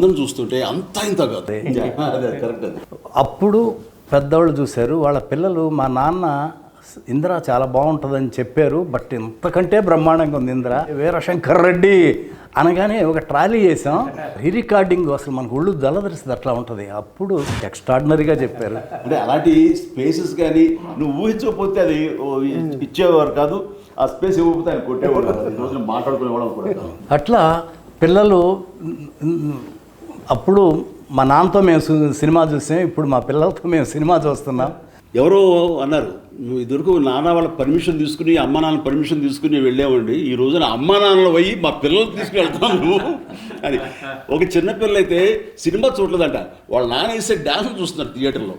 అందరం చూస్తుంటే అంతా ఇంత కాదు. అదే కరెక్ట్. అది అప్పుడు పెద్దవాళ్ళు చూశారు, వాళ్ళ పిల్లలు మా నాన్న ఇంద్ర చాలా బాగుంటుందని చెప్పారు, బట్ ఇంతకంటే బ్రహ్మాండంగా ఉంది ఇంద్ర. వీరశంకర్ రెడ్డి అనగానే ఒక ట్రాలీ చేసాం, రికార్డింగ్ అసలు మనకు ఒళ్ళు దళదరిస్తుంది, అట్లా ఉంటుంది. అప్పుడు ఎక్స్ట్రాడినరీగా చెప్పారు. అంటే అలాంటి స్పేసెస్ కానీ నువ్వు ఊహించకపోతే అది ఇచ్చేవారు కాదు, ఆ స్పేస్ ఇవ్వకపోతే ఆయన కొట్టేవాడు కాదు, ఈ రోజున మాట్లాడుకునేవాడు కూడా. అట్లా పిల్లలు అప్పుడు మా నాన్నతో మేము సినిమా చూసాం, ఇప్పుడు మా పిల్లలతో మేము సినిమా చూస్తున్నాం. ఎవరో అన్నారు, నువ్వు ఇదివరకు నాన్న వాళ్ళ పర్మిషన్ తీసుకుని అమ్మ నాన్న పర్మిషన్ తీసుకుని వెళ్ళామండి, ఈ రోజున అమ్మ నాన్నలు పోయి మా పిల్లలు తీసుకుని వెళ్తాం నువ్వు అని. ఒక చిన్న పిల్లలు అయితే సినిమా చూడలేదంట, వాళ్ళ నాన్న వేసే డ్యాన్స్ చూస్తున్నారు థియేటర్లో.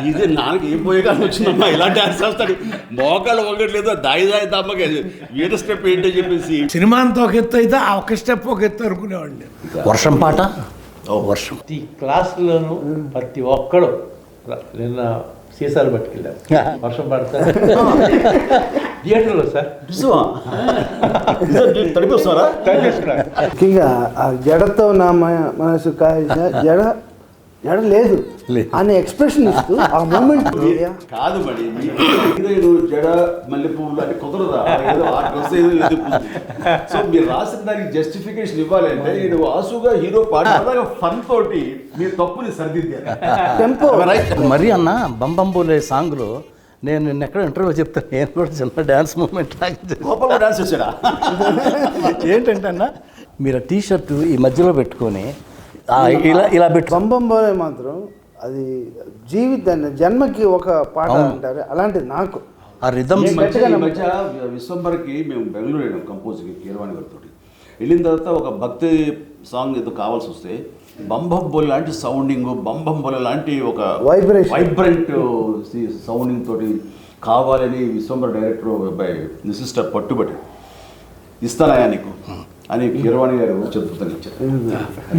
ఇది నాన్నకి ఏం పోయే కానీ వచ్చిందమ్మా ఇలా డ్యాన్స్ చేస్తాడు, మోకాళ్ళు ఒకట్లేదు, దాయి దమ్మకి వీట స్టెప్ ఏంటో చెప్పేసి. సినిమా అంతా ఒక ఎత్తు అయితే ఆ ఒక స్టెప్ ఒక ఎత్తు అనుకునేవాడిని. వర్షం పాట, వర్షం ప్రతి క్లాసులోనూ ప్రతి ఒక్కడు నిన్న సీసాలు పట్టుకెళ్ళారు, వర్షం పడతా థియేటర్లో సార్ తడిపిస్తున్నారా? ముఖ్యంగా ఆ జడతో నా మనసు కాల్చిన జడ లేదు అనే ఎక్స్ప్రెషన్ ఇస్తూ ఆ మూమెంట్. కాదు మరి జడ మల్లెపూలు అంటే కుదరదా, ఏదో ఆ డ్రెస్ ఏదో ఎదుగుతుంది. సో మీరు రాసిన దానికి జస్టిఫికేషన్ ఇవ్వాలి అంటే నేను ఆసుగా హీరో పాట ఫన్ తోటి మీరు తప్పుని సరిదిద్దారు. మరి అన్న బంబంబోలే సాంగ్లో నేను నిన్న ఎక్కడ ఇంటర్వ్యూ చెప్తాను, నేను కూడా చిన్న డ్యాన్స్ మూమెంట్ గోపాల్ డాన్స్ వచ్చాడా? ఏంటంటే అన్న మీరు టీ షర్ట్ ఈ మధ్యలో పెట్టుకొని ఇలా పెట్టి బంబంబోలే మాత్రం అది జీవితాన్ని జన్మకి ఒక పాట అంటారు, అలాంటిది నాకు ఆ రిథమ్. ఈ మధ్య విశ్వంబర్కి మేము బెంగళూరు వెళ్ళాం కంపోజ్కి కీరవాణి గారితో. వెళ్ళిన తర్వాత ఒక భక్తి సాంగ్ ఏదో కావాల్సి వస్తే బంబంబోలే లాంటి సౌండింగ్, బంబంబోలే లాంటి ఒక వైబ్రెంట్ సౌండింగ్ తోటి కావాలని విశ్వంబర్ డైరెక్టర్ బై సిస్టర్ పట్టుబట్టి ఇస్తానయా నీకు అని కీరవాణి గారు చెప్తాను ఇచ్చారు.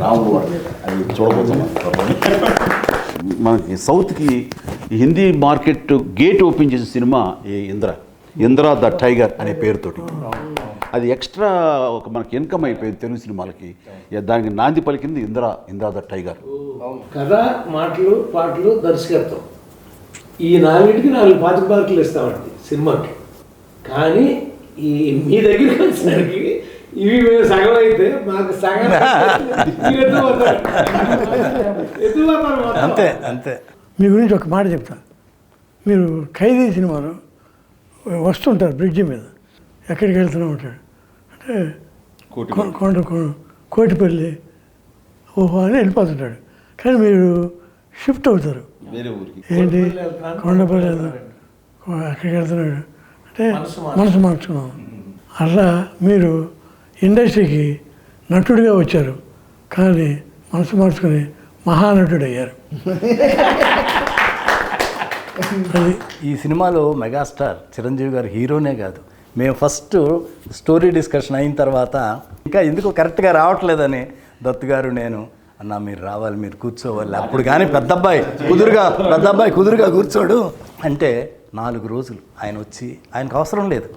రాముడు వాడు అది చూడబోతున్నాం. మనకి సౌత్కి హిందీ మార్కెట్ గేట్ ఓపెన్ చేసిన సినిమా ఇంద్ర ద టైగర్ అనే పేరుతోటి. అది ఎక్స్ట్రా ఒక మనకి ఇన్కమ్ అయిపోయింది తెలుగు సినిమాలకి. దానికి నాంది పలికింది ఇంద్ర ద టైగర్. కథ, మాటలు, పాటలు, దర్శకత్వం ఈ నాలుగింటికి 4 పాతిక ఇస్తామండి సినిమాకి. కానీ ఈ మీ దగ్గరికి వచ్చేసరికి ఇవి మేము సగం అయితే మాకు సగం అంతే అంతే. మీ గురించి ఒక మాట చెప్తా. మీరు ఖైదీ సినిమాలో వస్తుంటారు బ్రిడ్జి మీద, ఎక్కడికి వెళ్తూనే ఉంటాడు అంటే కోటిపల్లి ఓహో అని వెళ్ళిపోతుంటాడు. కానీ మీరు షిఫ్ట్ అవుతారు, ఏంటి కొండపల్లి ఎక్కడికి వెళ్తున్నాడు అంటే మనసు మార్చుకున్నాం. అలా మీరు ఇండస్ట్రీకి నటుడిగా వచ్చారు, కానీ మనసు మార్చుకుని మహానటుడు అయ్యారు. ఈ సినిమాలో మెగాస్టార్ చిరంజీవి గారు హీరోనే కాదు, మేము ఫస్ట్ స్టోరీ డిస్కషన్ అయిన తర్వాత ఇంకా ఎందుకు కరెక్ట్గా రావట్లేదని దత్తు గారు నేను అన్న మీరు రావాలి, మీరు కూర్చోవాలి. అప్పుడు కానీ పెద్ద అబ్బాయి కుదురుగా కూర్చోడు అంటే 4 రోజులు ఆయన వచ్చి, ఆయనకు అవసరం లేదు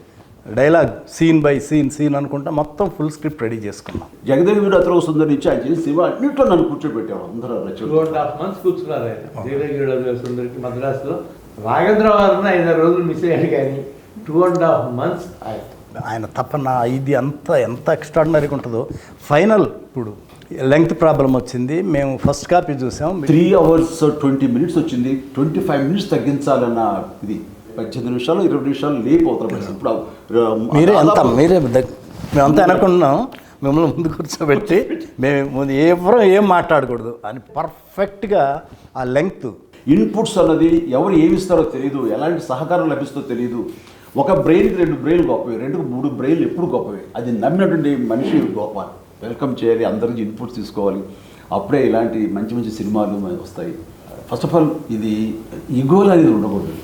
డైలాగ్, సీన్ బై సీన్ అనుకుంటా మొత్తం ఫుల్ స్క్రిప్ట్ రెడీ చేసుకున్నాం. జగదేవి వీరు అతను సుందరి నుంచి ఆయన చేసి సినిమా అన్నింటిలో నన్ను కూర్చోబెట్టాడు. అందరూ 2.5 months కూర్చున్నారు ఆయన జగదేవి సుందరికి మద్రాసులో. రాఘవేంద్ర వారిని 5 రోజులు మిస్ అయ్యాడు, కానీ 2.5 months ఆయన తప్పన ఇది ఎంత ఎక్స్ట్రాడినరీగా ఉంటుందో. ఫైనల్ ఇప్పుడు లెంగ్త్ ప్రాబ్లం వచ్చింది, మేము ఫస్ట్ కాపీ చూసాం, 3 hours 20 minutes వచ్చింది. 25 minutes తగ్గించాలన్న ఇది 18 నిమిషాలు 20 నిమిషాలు లేపు అవుతారు. ఇప్పుడు మేమంతా అనుకున్నాం, మిమ్మల్ని ముందు కూర్చోబెట్టి మేము ఎవరో ఏం మాట్లాడకూడదు అని పర్ఫెక్ట్గా ఆ లెంగ్త్. ఇన్పుట్స్ అన్నది ఎవరు ఏమి ఇస్తారో తెలియదు, ఎలాంటి సహకారం లభిస్తుందో తెలియదు. ఒక బ్రెయిన్కి 2 బ్రెయిన్లు గొప్పవి, 2కు 3 బ్రెయిన్లు ఎప్పుడు గొప్పవి. అది నమ్మినటువంటి మనిషి గొప్ప. వెల్కమ్ చేయాలి, అందరి నుంచి ఇన్పుట్స్ తీసుకోవాలి, అప్పుడే ఇలాంటి మంచి సినిమాలు వస్తాయి. ఫస్ట్ ఆఫ్ ఆల్ ఇది ఈగోలు అనేది ఉండకూడదు.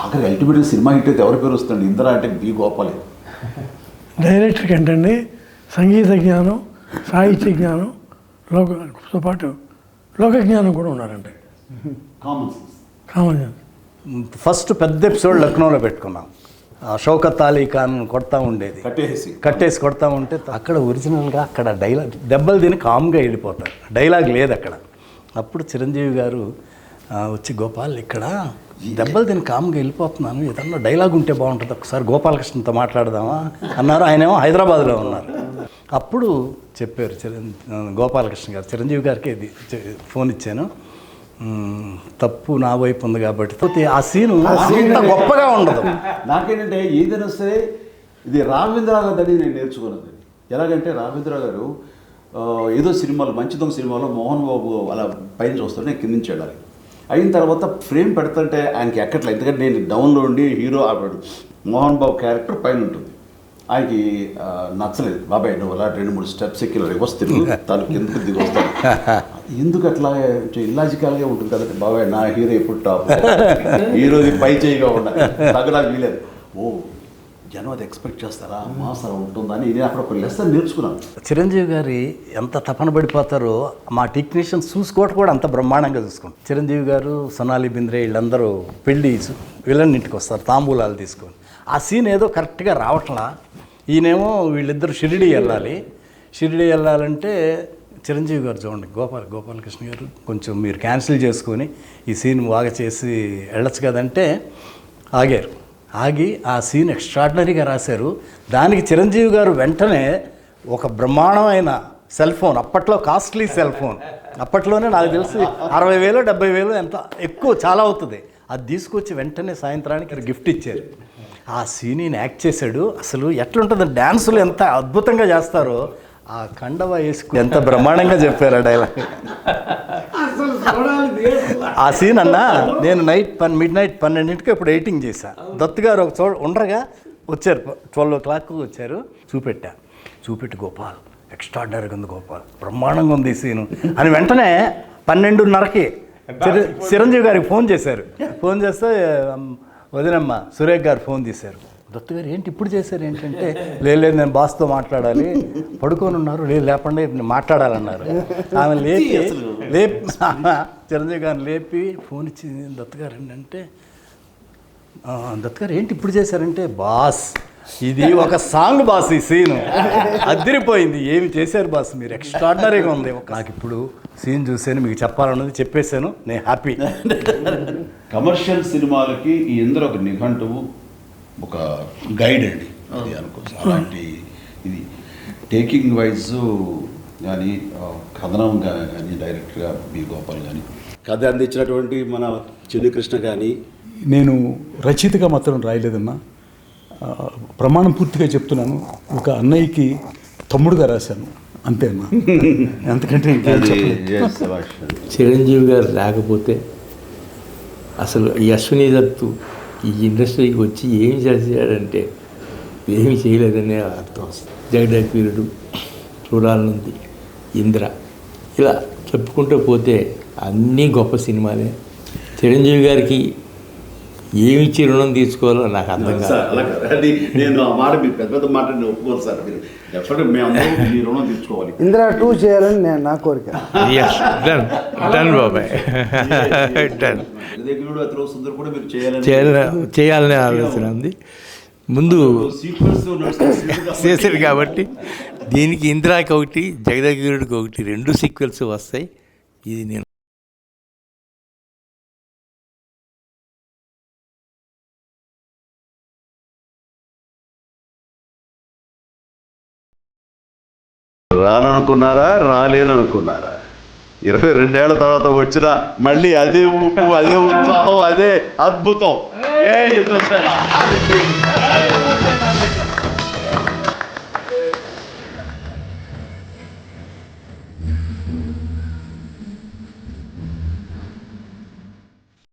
ఆఖరి అల్టిమేట్గా సినిమా హిట్ అయితే ఎవరి పేరు వస్తుంది? ఇంద్ర అంటే బి గోపాలే. డైరెక్టర్కి ఏంటండి సంగీత జ్ఞానం, సాహిత్య జ్ఞానం, లోకతో పాటు లోక జ్ఞానం కూడా ఉన్నారండి. Common sense. ఫస్ట్ పెద్ద ఎపిసోడ్ లక్నోలో పెట్టుకున్నాం. షౌకత్ అలీ ఖాన్ కొడతా ఉండేది, కట్టేసి కొడతా ఉంటే అక్కడ ఒరిజినల్గా అక్కడ డైలాగ్ దెబ్బలు తిని కామ్గా వెళ్ళిపోతారు, డైలాగ్ లేదు అక్కడ. అప్పుడు చిరంజీవి గారు వచ్చి గోపాల్ ఇక్కడ దెబ్బలు తిని కామ్గా వెళ్ళిపోతున్నాను, ఏదన్నా డైలాగ్ ఉంటే బాగుంటుంది, ఒకసారి గోపాలకృష్ణతో మాట్లాడదామా అన్నారు. ఆయనేమో హైదరాబాద్లో ఉన్నారు. అప్పుడు చెప్పారు గోపాలకృష్ణ గారు, చిరంజీవి గారికి ఇది ఫోన్ ఇచ్చాను, తప్పు నా వైపు ఉంది కాబట్టి ఆ సీను గొప్పగా ఉండదు. నాకేంటంటే ఏదైనా సరే ఇది రాఘవేంద్రరావు గారి దగ్గర నేను నేర్చుకున్నది. ఎలాగంటే రాఘవేంద్రరావు గారు ఏదో సినిమాలో మంచి దొంగ సినిమాలో మోహన్ బాబు అలా పైన చూస్తాడు, నేను కింద నుంచి వెళ్ళాలి. అయిన తర్వాత ఫ్రేమ్ పెడుతుంటే ఆయనకి ఎక్కట్లేదు, ఎందుకంటే నేను డౌన్లో ఉండి హీరో ఆడాడు, మోహన్ బాబు క్యారెక్టర్ పైన ఉంటుంది. ఆయనకి నచ్చలేదు, బాబాయ్ నువ్వు అలా 2-3 స్టెప్స్ ఎక్కి రివర్స్ తిరుగు, తను కిందకు దిగి వస్తాను. ఎందుకు అట్లా ఇల్లాజికల్గా ఉంటుంది కదంటే, బాబాయ్ నా హీరో ఎప్పుడు టాప్, హీరోది పై చేయిగా ఉండాలి, తగ్గడానికి వీలేదు. ఓ జనం అది ఎక్స్పెక్ట్ చేస్తారా, మాస్ అలా ఉంటుందని నేను అక్కడ ఒక లెసన్ నేర్చుకున్నాను. చిరంజీవి గారి ఎంత తపన పడిపోతారో మా టెక్నీషియన్స్ చూసుకోవటం కూడా అంత బ్రహ్మాండంగా చూసుకుంటాం. చిరంజీవి గారు, సొనాలి బింద్రే వీళ్ళందరూ పెళ్ళి వీళ్ళని ఇంటికి వస్తారు తాంబూలాలు తీసుకొని. ఆ సీన్ ఏదో కరెక్ట్గా రావట్లా. ఈయనేమో వీళ్ళిద్దరు షిరిడి వెళ్ళాలంటే చిరంజీవి గారు చూడండి, గోపాలకృష్ణ గారు కొంచెం మీరు క్యాన్సిల్ చేసుకొని ఈ సీన్ బాగా చేసి వెళ్ళొచ్చు కదంటే ఆగి ఆ సీన్ ఎక్స్ట్రాడినరీగా రాశారు. దానికి చిరంజీవి గారు వెంటనే ఒక బ్రహ్మాండమైన సెల్ ఫోన్, అప్పట్లో కాస్ట్లీ సెల్ ఫోన్, అప్పట్లోనే నాకు తెలిసి 60,000 70,000 ఎంత ఎక్కువ చాలా అవుతుంది, అది తీసుకొచ్చి వెంటనే సాయంత్రానికి గిఫ్ట్ ఇచ్చారు. ఆ సీన్ యాక్ట్ చేశాడు. అసలు ఎట్లుంటుంది, డ్యాన్సులు ఎంత అద్భుతంగా చేస్తారో, ఆ కండవ వేసుకుని ఎంత బ్రహ్మాండంగా చెప్పారు ఆ డైలాగ్. ఆ సీన్ అన్నా నేను మిడ్ నైట్ 12ంటికి ఇప్పుడు ఎడిటింగ్ చేశాను. దత్తు గారు ఒక ఉండగా వచ్చారు, 12 o'clock వచ్చారు. చూపెట్టి గోపాల్ ఎక్స్ట్రాడినరీగా ఉంది, గోపాల్ బ్రహ్మాండంగా ఉంది ఈ సీను అని వెంటనే 12:30కి చిరంజీవి గారికి ఫోన్ చేశారు. ఫోన్ చేస్తే వదినమ్మ సురేఖ్ గారు ఫోన్ చేశారు. దత్తు గారు ఏంటి ఇప్పుడు చేశారు ఏంటంటే, లేదు నేను బాస్తో మాట్లాడాలి, పడుకొని ఉన్నారు, లేదు లేపండి మాట్లాడాలన్నారు. ఆమె లేపి చిరంజీవి గారిని లేపి ఫోన్ ఇచ్చి దత్తు గారు ఏంటంటే, దత్తు గారు ఏంటి ఇప్పుడు చేశారంటే, బాస్ ఇది ఒక సాంగ్ బాస్, ఈ సీను అదిరిపోయింది, ఏమి చేశారు బాస్ మీరు, ఎక్స్ట్రాడినరీగా ఉంది, నాకు ఇప్పుడు సీన్ చూసాను మీకు చెప్పాలన్నది చెప్పేశాను, నేను హ్యాపీ. కమర్షియల్ సినిమాలకి ఈ ఇందులో ఒక నిఘంటువు, ఒక గైడ్ అండి అది అనుకోవచ్చు. అలాంటి ఇది టేకింగ్ వైజ్ కానీ కథనం కానీ డైరెక్ట్గా బి గోపాల్ కానీ కథ అందించినటువంటి మన చిన్నకృష్ణ కానీ. నేను రచయితగా మాత్రం రాయలేదన్నా, ప్రమాణం పూర్తిగా చెప్తున్నాను, ఒక అన్నయ్యకి తమ్ముడుగా రాశాను అంతే అన్నా, అంతకంటే చిరంజీవి గారు లేకపోతే అసలు ఈ అశ్విని దత్తు ఈ ఇండస్ట్రీకి వచ్చి ఏమి చేశాడంటే ఏమి చేయలేదనే అర్థం వస్తుంది. జగదేకవీరుడు, చూడాలనుంది, ఇంద్ర, ఇలా చెప్పుకుంటూ పోతే అన్నీ గొప్ప సినిమాలే. చిరంజీవి గారికి ఏమిచ్చి రుణం తీసుకోవాలో నాకు అర్థం కాదు. నేను ఆ మాట మీరు పెద్ద మాట ఒప్పుకోరు సార్, మీరు ఎప్పటికీ మేము మీ రుణం తీసుకోవాలి. ఇంద్ర 2 చేయాలని నేను నా కోరిక. డన్ బాబాయ్, డన్. చేయాలనే ఆలోచన ఉంది. ముందు చేశారు కాబట్టి దీనికి ఇందిరాకి ఒకటి, జగదేకవీరుడికి ఒకటి, 2 సీక్వెల్స్ వస్తాయి. ఇది నేను రాననుకున్నారా, రాలేననుకున్నారా, 22 ఏళ్ల తర్వాత వచ్చిన మళ్ళీ అదే ఊపు, అదే ఉత్సాహం, అదే అద్భుతం.